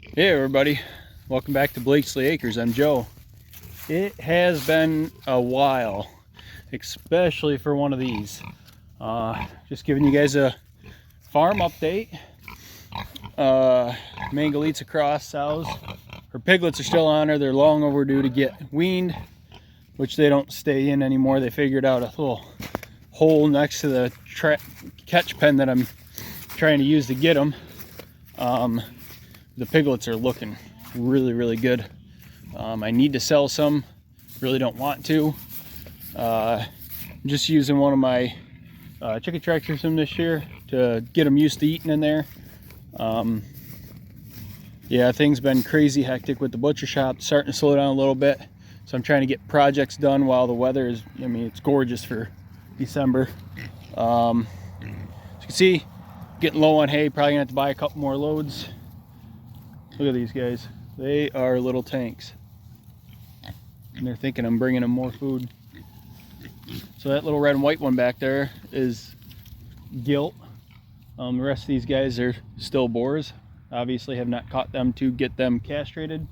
Hey everybody, welcome back to Blakeslee Acres. I'm Joe. It has been a while, especially for one of these. Just giving you guys a farm update. Mangalites across sows. Her piglets are still on her. They're long overdue to get weaned, which they don't stay in anymore. They figured out a little hole next to the catch pen that I'm trying to use to get them. The piglets are looking really good. I need to sell some, really don't want to. I'm just using one of my chicken tractors from this year to get them used to eating in there. Yeah, things been crazy hectic with the butcher shop, starting to slow down a little bit. So I'm trying to get projects done while the weather is, I mean, it's gorgeous for December. As you can see, getting low on hay, probably gonna have to buy a couple more loads. Look at these guys. They are little tanks. And they're thinking I'm bringing them more food. So that little red and white one back there is gilt. The rest of these guys are still boars. Obviously have not caught them to get them castrated.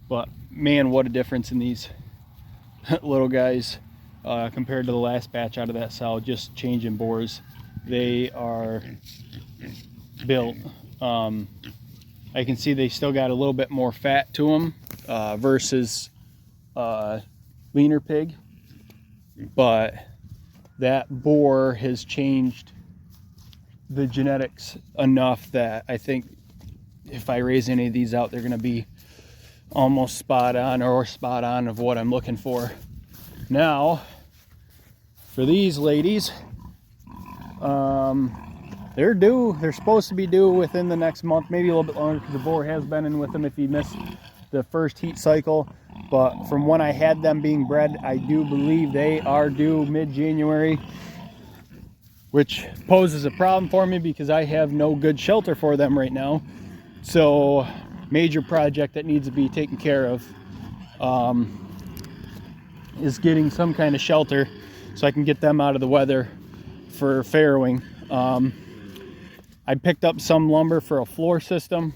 But man, what a difference in these little guys compared to the last batch out of that sow, just changing boars. They are built. I can see they still got a little bit more fat to them versus leaner pig, but that boar has changed the genetics enough that I think if I raise any of these out, they're going to be almost spot on or spot on of what I'm looking for. Now, for these ladies, they're due. They're supposed to be due within the next month, maybe a little bit longer, because the boar has been in with them if he missed the first heat cycle. But from when I had them being bred, I do believe they are due mid-January, which poses a problem for me because I have no good shelter for them right now. So major project that needs to be taken care of is getting some kind of shelter so I can get them out of the weather for farrowing. I picked up some lumber for a floor system.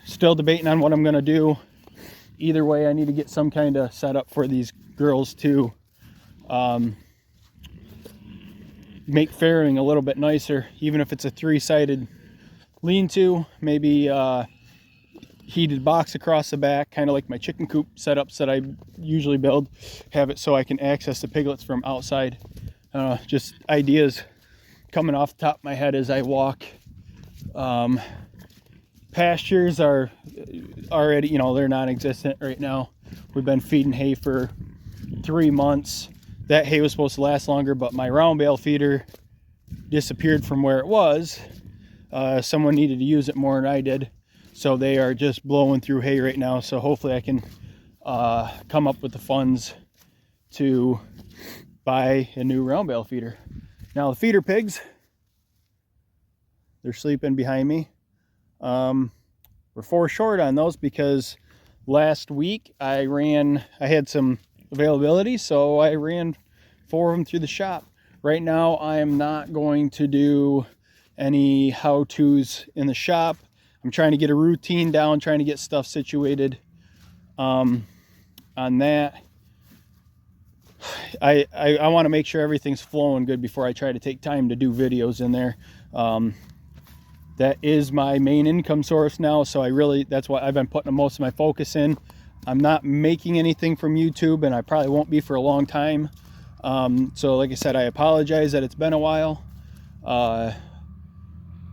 Still debating on what I'm going to do. Either way, I need to get some kind of setup for these girls to make farrowing a little bit nicer, even if it's a three-sided lean-to, maybe heated box across the back, kind of like my chicken coop setups that I usually build. Have it so I can access the piglets from outside. Just ideas coming off the top of my head as I walk. Pastures are already, you know, they're non-existent right now. We've been feeding hay for 3 months. That hay was supposed to last longer, but my round bale feeder disappeared from where it was. Someone needed to use it more than I did, so they are just blowing through hay right now. So hopefully I can come up with the funds to buy a new round bale feeder. Now the feeder pigs, they're sleeping behind me. We're 4 short on those because last week I had some availability, so I ran 4 of them through the shop. Right now I am not going to do any how-tos in the shop. I'm trying to get a routine down, trying to get stuff situated on that. I want to make sure everything's flowing good before I try to take time to do videos in there. That is my main income source now, so that's why I've been putting most of my focus in. I'm not making anything from YouTube, and I probably won't be for a long time. So like I said, I apologize that it's been a while.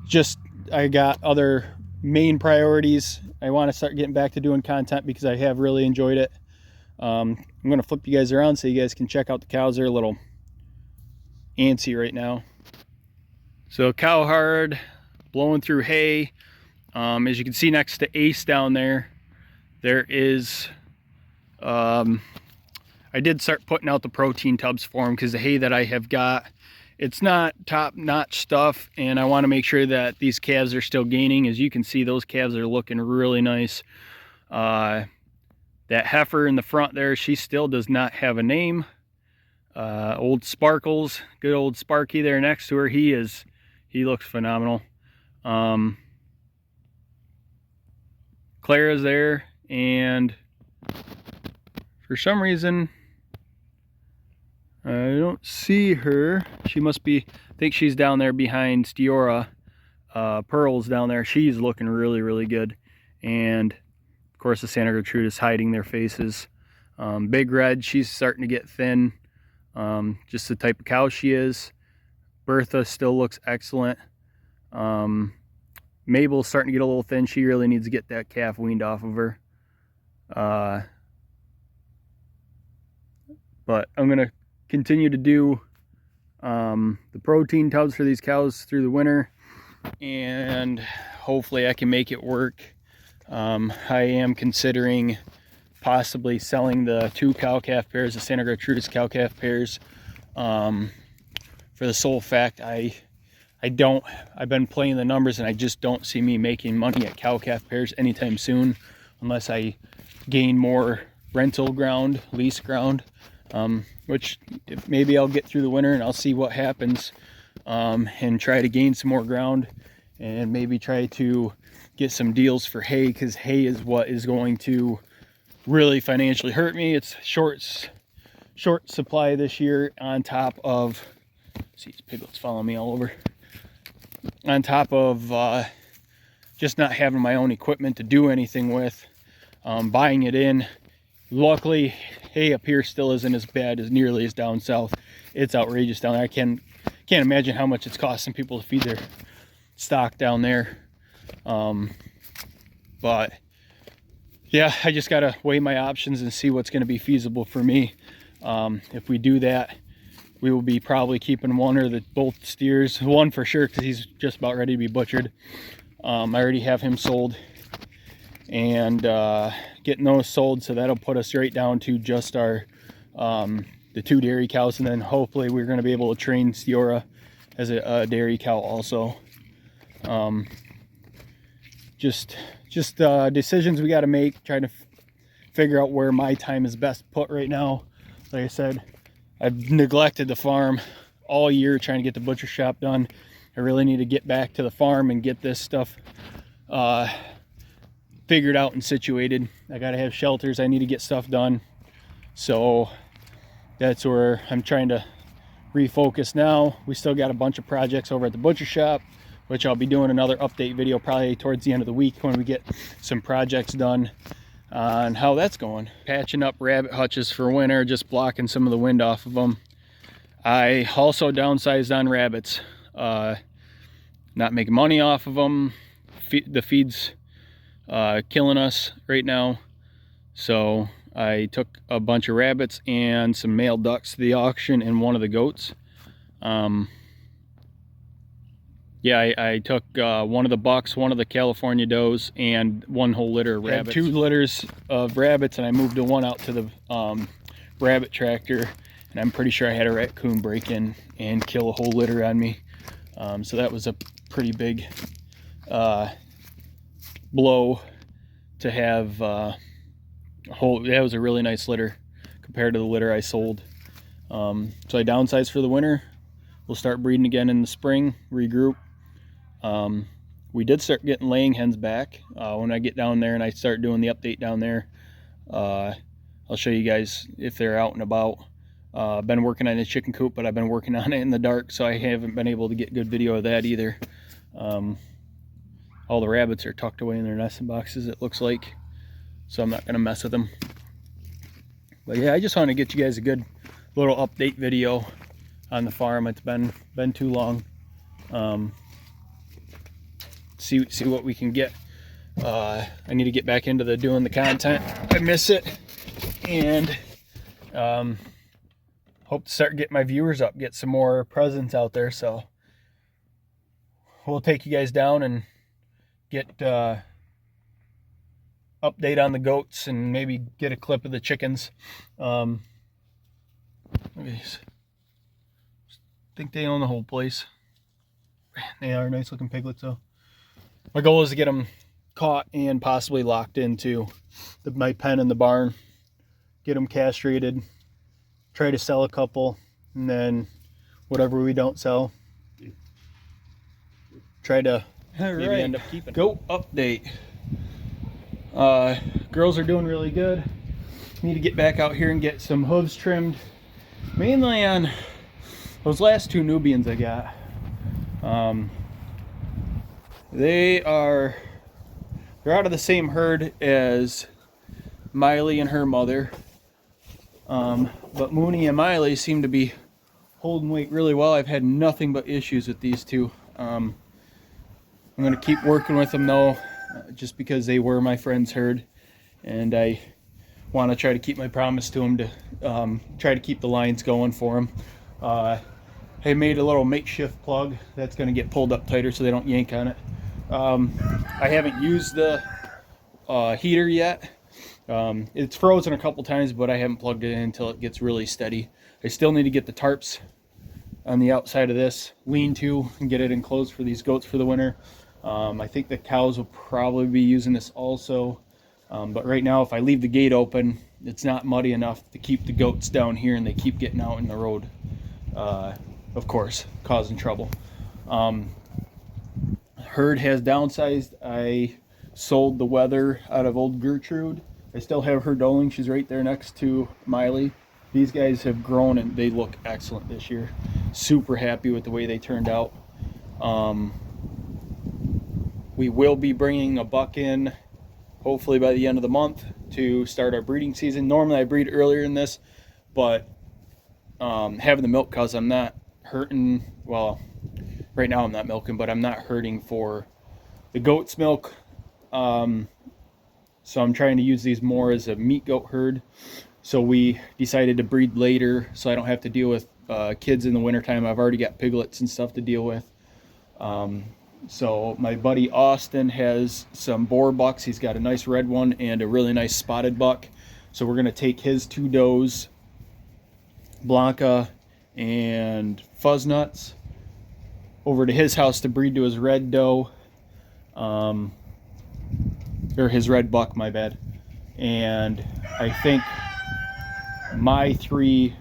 Just I got other main priorities. I want to start getting back to doing content because I have really enjoyed it. I'm going to flip you guys around so you guys can check out the cows. They're a little antsy right now. So cow herd, blowing through hay. As you can see next to Ace down there, there is, I did start putting out the protein tubs for them because the hay that I have got, it's not top-notch stuff, and I want to make sure that these calves are still gaining. As you can see, those calves are looking really nice. That heifer in the front there, she still does not have a name. Old Sparkles, good old Sparky there next to her, he looks phenomenal. Clara's there, and for some reason I don't see her. She must be, I think she's down there behind Stiora. Pearl's down there. She's looking really, really good. And of course the Santa Gertrude is hiding their faces. Big Red, she's starting to get thin. Just the type of cow she is. Bertha still looks excellent. Mabel's starting to get a little thin. She really needs to get that calf weaned off of her. But I'm gonna continue to do the protein tubs for these cows through the winter, and hopefully I can make it work. I am considering possibly selling the 2 cow-calf pairs, the Santa Gertrudis cow-calf pairs, for the sole fact I've been playing the numbers and I just don't see me making money at cow-calf pairs anytime soon, unless I gain more rental ground, lease ground, which maybe I'll get through the winter and I'll see what happens, and try to gain some more ground, and maybe try to get some deals for hay, because hay is what is going to really financially hurt me. It's short supply this year, on top of, see, these piglets following me all over, on top of just not having my own equipment to do anything with, buying it in. Luckily, hay up here still isn't as bad as nearly as down south. It's outrageous down there. I can't imagine how much it's costing people to feed their stock down there. But yeah, I just gotta weigh my options and see what's gonna be feasible for me. If we do that, we will be probably keeping one or both steers, one for sure, because he's just about ready to be butchered. I already have him sold, and getting those sold, so that'll put us right down to just our the 2 dairy cows, and then hopefully we're going to be able to train Stiora as a dairy cow also. Just decisions we got to make, trying to figure out where my time is best put right now. Like I said, I've neglected the farm all year trying to get the butcher shop done. I really need to get back to the farm and get this stuff figured out and situated. I gotta have shelters. I need to get stuff done. So that's where I'm trying to refocus now. We still got a bunch of projects over at the butcher shop, which I'll be doing another update video probably towards the end of the week when we get some projects done on how that's going. Patching up rabbit hutches for winter, just blocking some of the wind off of them. I also downsized on rabbits. Not making money off of them. The feed's killing us right now, so I took a bunch of rabbits and some male ducks to the auction, and one of the goats. Yeah, I took one of the bucks, one of the California does, and one whole litter of rabbits. I had 2 litters of rabbits, and I moved the one out to the rabbit tractor, and I'm pretty sure I had a raccoon break in and kill a whole litter on me. So that was a pretty big blow to have that was a really nice litter compared to the litter I sold. So I downsized for the winter. We'll start breeding again in the spring, regroup. We did start getting laying hens back. When I get down there and I start doing the update down there, I'll show you guys if they're out and about. I've been working on a chicken coop, but I've been working on it in the dark, so I haven't been able to get good video of that either. All the rabbits are tucked away in their nesting boxes, it looks like, so I'm not going to mess with them. But yeah, I just want to get you guys a good little update video on the farm. It's been too long. See what we can get. I need to get back into doing the content. I miss it, and hope to start getting my viewers up, get some more presence out there. So we'll take you guys down and get update on the goats, and maybe get a clip of the chickens. I think they own the whole place. They are nice looking piglets though. My goal is to get them caught and possibly locked into my pen in the barn, get them castrated, try to sell a couple, and then whatever we don't sell, try to maybe end up keeping. Goat update. Girls are doing really good. Need to get back out here and get some hooves trimmed, mainly on those last two Nubians I got. They're out of the same herd as Miley and her mother, but Mooney and Miley seem to be holding weight really well. I've had nothing but issues with these two. I'm going to keep working with them though, just because they were my friend's herd, and I want to try to keep my promise to them to try to keep the lines going for them. I made a little makeshift plug that's going to get pulled up tighter so they don't yank on it. I haven't used the heater yet. It's frozen a couple times, but I haven't plugged it in until it gets really steady. I still need to get the tarps on the outside of this lean-to and get it enclosed for these goats for the winter. I think the cows will probably be using this also, but right now if I leave the gate open, it's not muddy enough to keep the goats down here, and they keep getting out in the road, of course, causing trouble. Herd has downsized. I sold the Weather out of old Gertrude. I still have her doling. She's right there next to Miley. These guys have grown and they look excellent this year. Super happy with the way they turned out. We will be bringing a buck in hopefully by the end of the month to start our breeding season. Normally I breed earlier than this, but having the milk cows, I'm not hurting. Well, right now I'm not milking, but I'm not hurting for the goat's milk. So I'm trying to use these more as a meat goat herd. So we decided to breed later so I don't have to deal with kids in the wintertime. I've already got piglets and stuff to deal with. So my buddy Austin has some boar bucks. He's got a nice red one and a really nice spotted buck. So we're going to take his two does, Blanca and Fuzznuts, over to his house to breed to his red doe. Or his red buck, my bad. And I think my three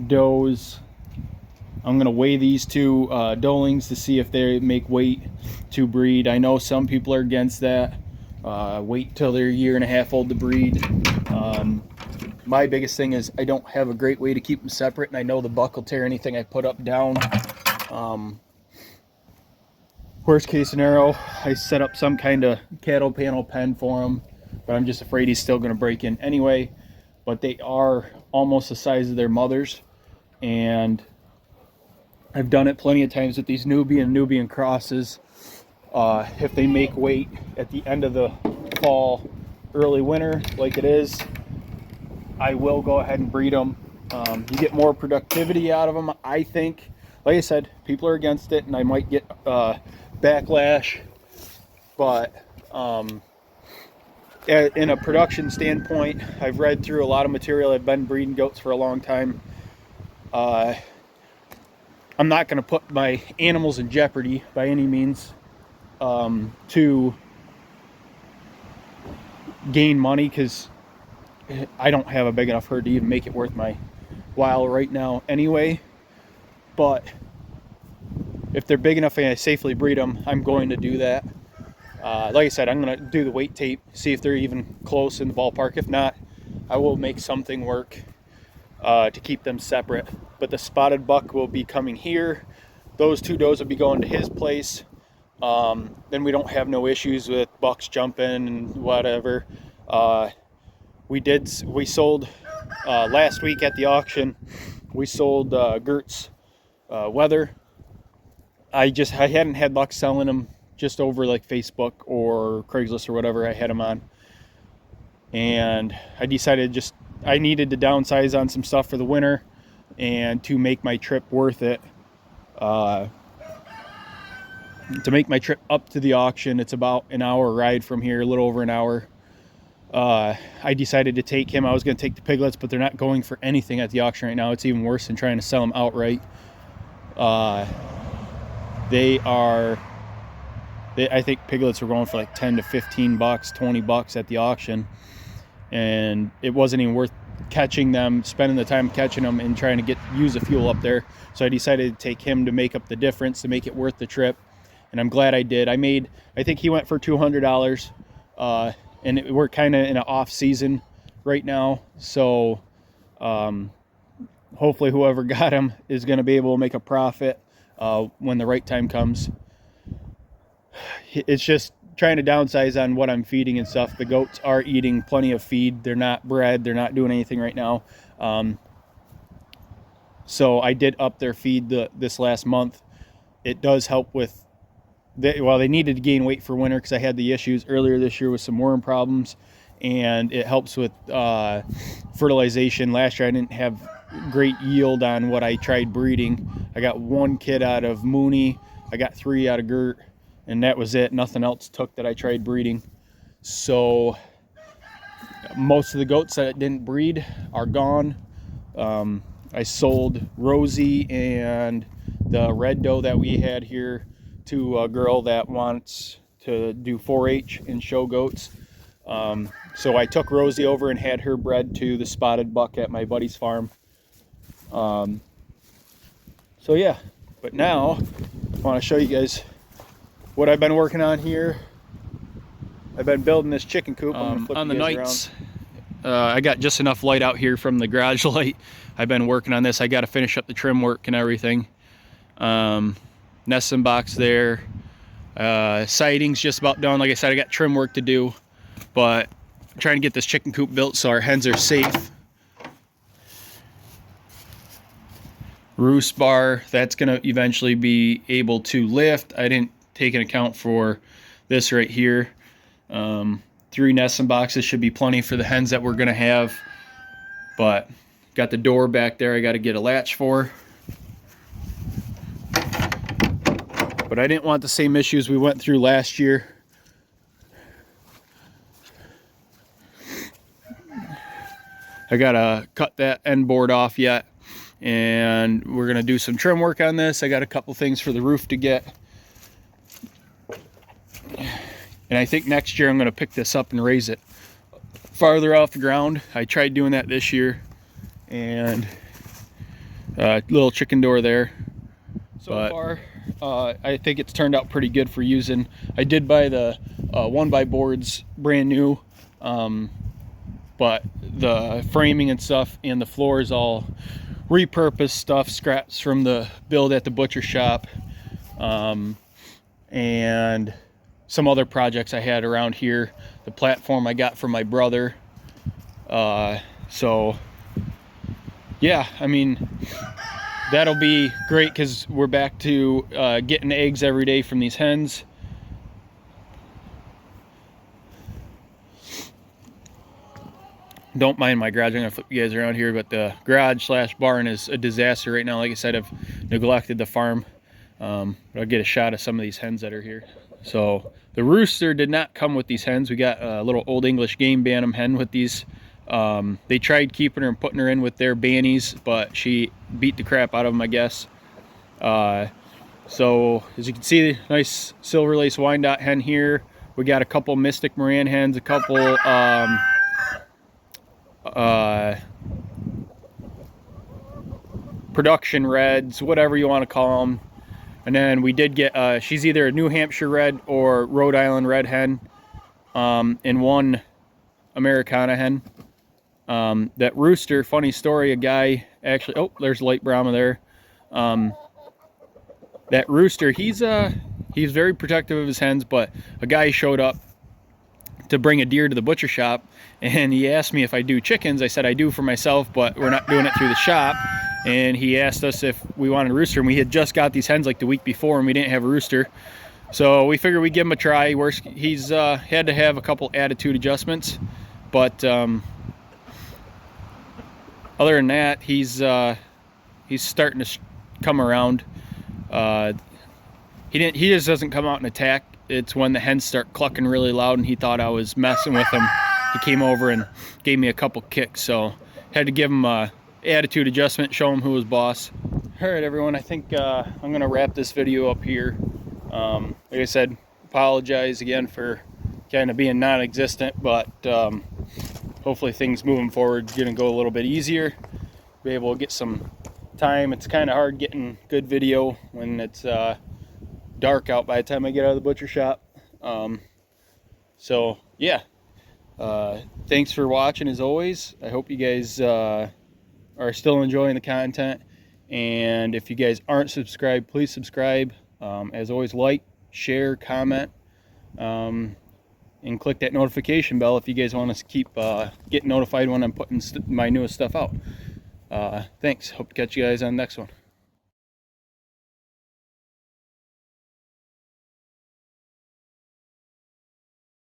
does, I'm going to weigh these two dolings to see if they make weight to breed. I know some people are against that. Wait till they're a year and a half old to breed. My biggest thing is I don't have a great way to keep them separate, and I know the buck will tear anything I put up down. Worst case scenario, I set up some kind of cattle panel pen for him, but I'm just afraid he's still going to break in anyway. But they are almost the size of their mothers, and I've done it plenty of times with these Nubian crosses. If they make weight at the end of the fall, early winter like it is, I will go ahead and breed them. You get more productivity out of them, I think. Like I said, people are against it, and I might get backlash, but in a production standpoint, I've read through a lot of material. I've been breeding goats for a long time. I'm not going to put my animals in jeopardy by any means to gain money, because I don't have a big enough herd to even make it worth my while right now anyway. But if they're big enough and I safely breed them, I'm going to do that. Like I said, I'm going to do the weight tape, see if they're even close in the ballpark. If not, I will make something work to keep them separate. But the spotted buck will be coming here. Those two does will be going to his place. Then we don't have no issues with bucks jumping and whatever. We sold last week at the auction. We sold Gert's Weather. I hadn't had luck selling them just over like Facebook or Craigslist or whatever I had them on, and I decided I needed to downsize on some stuff for the winter and to make my trip worth it. To make my trip up to the auction, it's about an hour ride from here, a little over an hour. I decided to take him. I was going to take the piglets, but they're not going for anything at the auction right now. It's even worse than trying to sell them outright. I think piglets were going for like 10 to 15 bucks, 20 bucks at the auction, and it wasn't even worth catching them, spending the time catching them and trying to use the fuel up there. So I decided to take him to make up the difference, to make it worth the trip, and I'm glad I did. I think he went for $200. and we're kind of in an off season right now, so hopefully whoever got them is going to be able to make a profit when the right time comes. It's just trying to downsize on what I'm feeding and stuff. The goats are eating plenty of feed. They're not bred. They're not doing anything right now. So I did up their feed this last month. It does help with, they needed to gain weight for winter because I had the issues earlier this year with some worm problems, and it helps with fertilization. Last year I didn't have great yield on what I tried breeding. I got 1 kid out of Mooney. I got 3 out of Gert, and that was it. Nothing else took that I tried breeding. So most of the goats that didn't breed are gone. I sold Rosie and the red doe that we had here to a girl that wants to do 4-H and show goats. So I took Rosie over and had her bred to the spotted buck at my buddy's farm. So yeah, but now I want to show you guys what I've been working on here. I've been building this chicken coop. I'm gonna flip on the nights. I got just enough light out here from the garage light. I've been working on this. I got to finish up the trim work and everything. Nesting box there. Siding's just about done. Like I said, I got trim work to do, but I'm trying to get this chicken coop built so our hens are safe. Roost bar, that's going to eventually be able to lift. I didn't take an account for this right here. 3 nesting boxes should be plenty for the hens that we're going to have, but got the door back there I got to get a latch for. But I didn't want the same issues we went through last year. I gotta cut that end board off yet, and we're gonna do some trim work on this. I got a couple things for the roof to get, and I think next year I'm gonna pick this up and raise it farther off the ground. I tried doing that this year, and little chicken door there. So far I think it's turned out pretty good for using. I did buy the 1x boards brand new, but the framing and stuff and the floor is all repurposed stuff, scraps from the build at the butcher shop, and some other projects I had around here. The platform I got from my brother. So yeah, I mean, that'll be great because we're back to getting eggs every day from these hens. Don't mind my garage. I'm gonna flip you guys around here, but the garage / barn is a disaster right now. Like I said, I've neglected the farm. But I'll get a shot of some of these hens that are here. So the rooster did not come with these hens. We got a little Old English game bantam hen with these. They tried keeping her and putting her in with their bannies, but she beat the crap out of them, I guess. So as you can see, nice silver lace Wyandotte hen here. We got a couple Mystic Moran hens, a couple production reds, whatever you want to call them. And then we did get she's either a New Hampshire red or Rhode Island red hen, and 1 Americana hen. That rooster, funny story, a guy actually, oh, there's light Brahma there. That rooster, he's very protective of his hens, but a guy showed up to bring a deer to the butcher shop, and he asked me if I do chickens. I said I do for myself, but we're not doing it through the shop. And he asked us if we wanted a rooster, and we had just got these hens like the week before, and we didn't have a rooster. So we figured we'd give him a try. He's had to have a couple attitude adjustments, but other than that, he's starting to come around. He just doesn't come out and attack. It's when the hens start clucking really loud, and he thought I was messing with him. He came over and gave me a couple kicks, so had to give him a attitude adjustment, show him who was boss. All right, everyone, I think I'm gonna wrap this video up here. Like I said, apologize again for kind of being non-existent, but hopefully things moving forward are gonna go a little bit easier. Be able to get some time. It's kind of hard getting good video when it's dark out by the time I get out of the butcher shop. So yeah, thanks for watching as always. I hope you guys are still enjoying the content, and if you guys aren't subscribed, please subscribe. As always, like, share, comment, and click that notification bell if you guys want to keep getting notified when I'm putting my newest stuff out. Thanks. Hope to catch you guys on the next one.